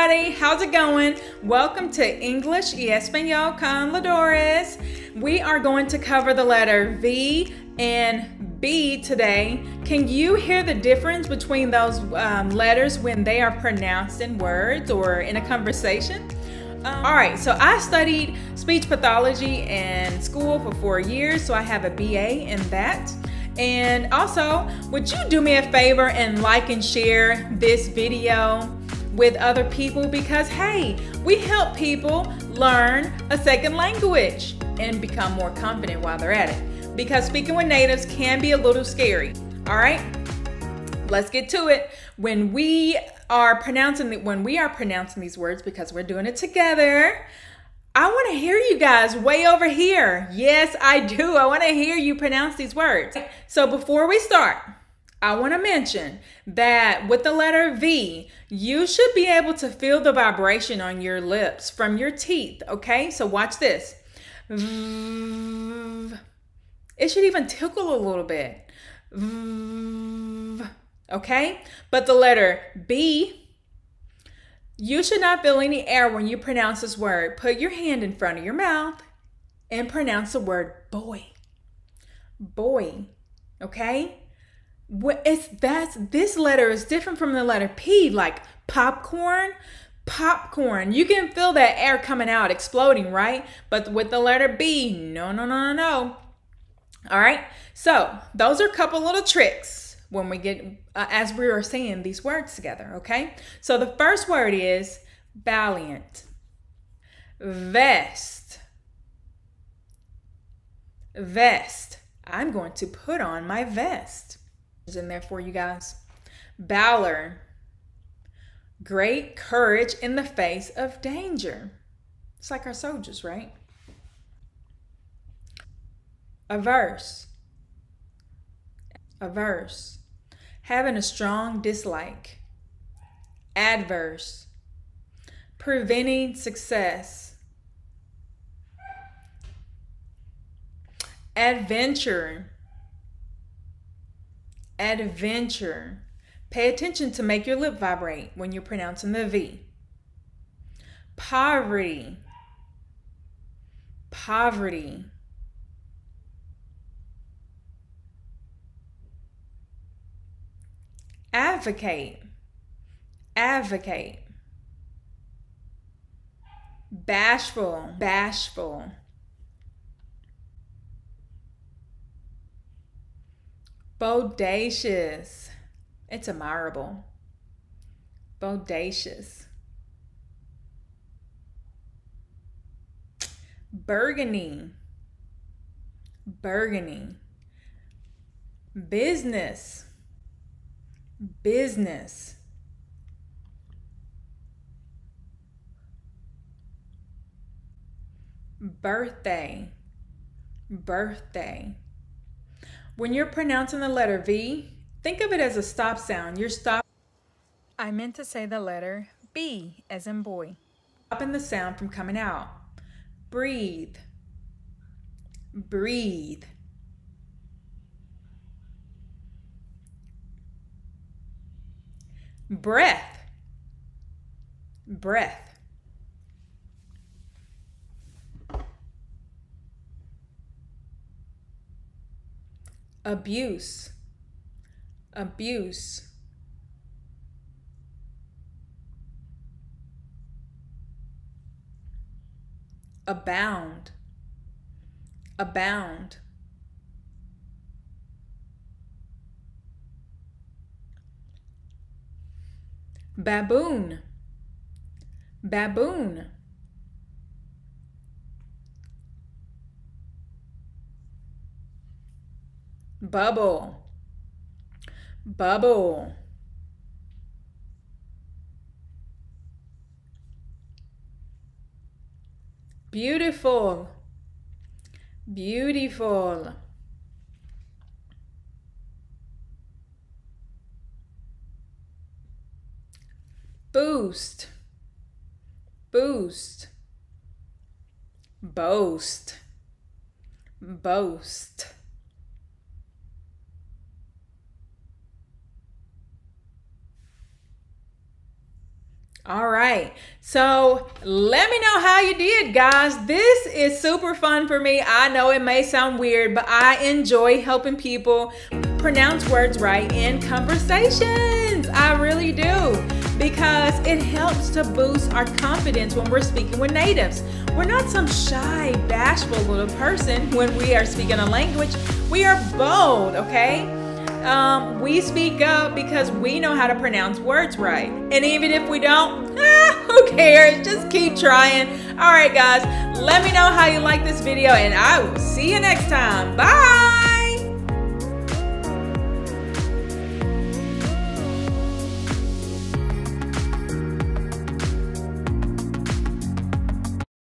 everybody, how's it going? Welcome to English y Español con la Doris. We are going to cover the letter V and B today. Can you hear the difference between those letters when they are pronounced in words or in a conversation? Alright, so I studied speech pathology in school for 4 years, so I have a BA in that. And also, would you do me a favor and like and share this video with other people, because hey, we help people learn a second language and become more confident while they're at it, because speaking with natives can be a little scary. All right, let's get to it. When we are pronouncing these words, because we're doing it together, I want to hear you guys way over here. Yes, I do. I want to hear you pronounce these words. So before we start, I want to mention that with the letter V, you should be able to feel the vibration on your lips from your teeth, okay? So watch this. It should even tickle a little bit, okay? But the letter B, you should not feel any air when you pronounce this word. Put your hand in front of your mouth and pronounce the word boy. Boy, okay? This letter is different from the letter P, like popcorn. Popcorn. You can feel that air coming out, exploding, right? But with the letter B, no. All right. So those are a couple little tricks when we get, as we are saying these words together, okay? So the first word is valiant. Vest. Vest. I'm going to put on my vest. In there for you guys. Valor. Great courage in the face of danger. It's like our soldiers, right? Averse. Averse. Having a strong dislike. Adverse. Preventing success. Adventure. Adventure. Pay attention to make your lip vibrate when you're pronouncing the V. Poverty. Poverty. Advocate. Advocate. Bashful. Bashful. Bodacious. It's admirable. Bodacious. Burgundy. Burgundy. Business. Business. Birthday. Birthday. When you're pronouncing the letter V, think of it as a stop sound. You're stopping. I meant to say the letter B as in boy. Stopping the sound from coming out. Breathe. Breathe. Breath. Breath. Abuse. Abuse. Abound. Abound. Baboon. Baboon. Bubble. Bubble. Beautiful. Beautiful. Boost. Boost. Boast. Boast. All right, so let me know how you did, guys. This is super fun for me. I know it may sound weird, but I enjoy helping people pronounce words right in conversations. I really do, because it helps to boost our confidence when we're speaking with natives. We're not some shy, bashful little person when we are speaking a language. We are bold, okay? We speak up because we know how to pronounce words right. And even if we don't, who cares? Just keep trying. All right, guys, let me know how you like this video, and I will see you next time. Bye.